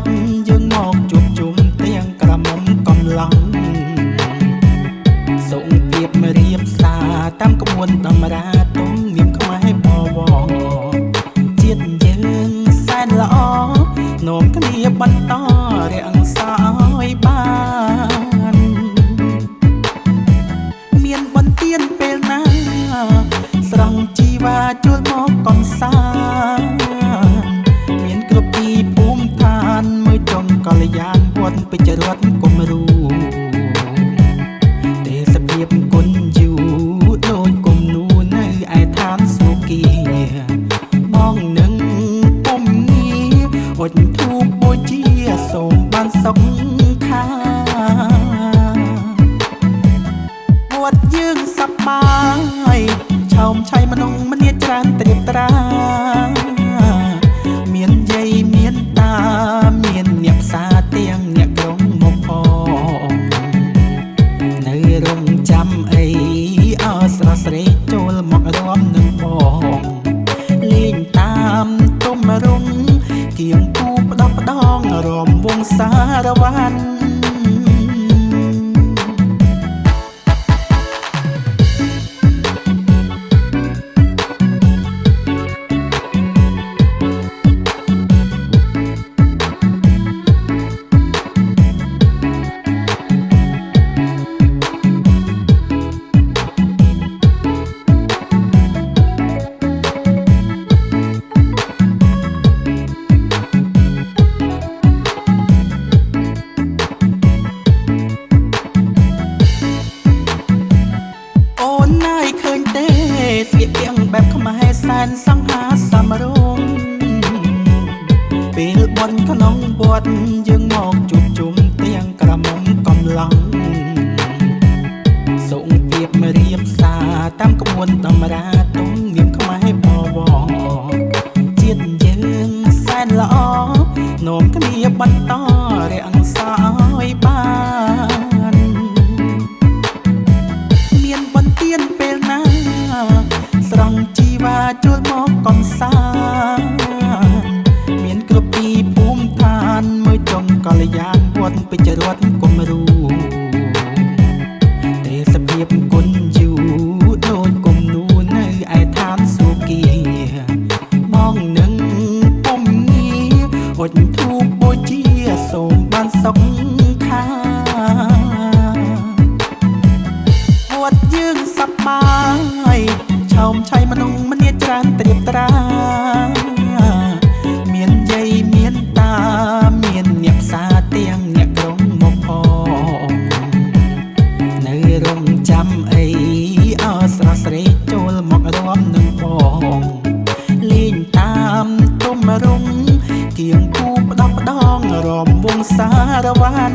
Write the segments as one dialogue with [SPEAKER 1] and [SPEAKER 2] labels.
[SPEAKER 1] ดយើងមកជួបជុំទាំងក្រមុំកំឡុងសូមពីបរៀបសារតាមក្បួនតម្រាទុំនាមខ្មែរបវរជាតិយើងសែនល្អនោមគ្នាបន្តរាំងសោយបានមានបន្ទានពេលណាស្រង់ជីវ៉ាជួលមកកំសាន្តមានគ្រប់ទីភូមិឋានមើលចុងកល្យានវត្តពេជ្ររតគុំរូទេសភាពគុណយូដូចគុំនូនៅឯឋានសុគីមកនឹងពុំងារអុជធូបបូជាសូមបានសុខខាវត្តយើងសប្បាយឆោមឆៃមនុស្សម្នាច្រើនត្រៀបត្រាមានយាយមានតាមានអ្នកផ្សារទាំងអ្នកក្រុងមកផងនៅរងចាំអីអើស្រស់ស្រីចូលមករំនឹងបងលេងតាមទុំរងគៀងគូផ្ដោះផ្ដងរំវងសារវ័នស្លៀកពាក់បែបខ្មែរសែនសង្ហាសមរម្យពេលបន់ក្នុងវត្តយើងមកជួបជុំទាំងក្រមុំកំឡុងសូមពីបរៀបសារតាមក្បួនតម្រាទុំនាមខ្មែរបវរជាតិយើងសែនល្អនោមគ្នាបន្តរាំងសោយបានមានបន្ទានពេលណាស្រង់ជីវ៉ាជួលមកកំសាន្តមានគ្រប់ទីភូមិឋានមើលចុងកល្យានវត្តពេជ្ររតគុំរូទេសភាពគុណយូដូចគុំនូនៅឯឋានសុគីមកនឹងពុំងារអុជធូបបូជាសូមបានសុខខាវត្តយើងសប្បាយឆោមឆៃមនុស្សម្នាច្រើនត្រៀបត្រាមានយាយមានតាមានអ្នកផ្សារទាំងអ្នកក្រុងមកផងនៅរងចាំអីអើស្រស់ស្រីចូលមករំនឹងបងលេងតាមទុំរងគៀងគូផ្ដោះផ្ដងរំវងសារវ័ន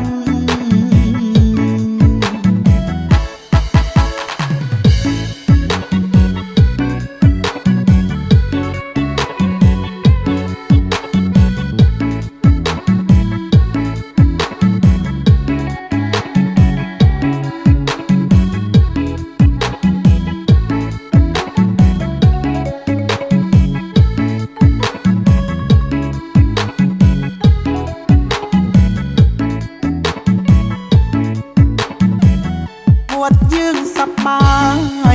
[SPEAKER 1] វត្តយើងសប្បា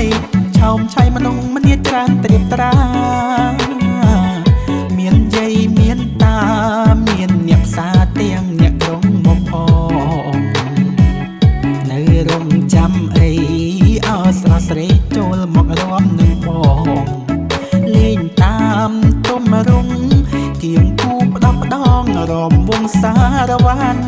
[SPEAKER 1] យឆោមឆៃមនុស្សម្នាច្រើនត្រៀបត្រាមានយាយមានតាមានអ្នកផ្សារទាំងអ្នកក្រុងមកផងនៅរងចាំអីអើស្រស់ស្រីចូលមករំនឹងបងលេងតាមទុំរងគៀងគូផ្ដោះផ្ដងរំវងសារវ័ន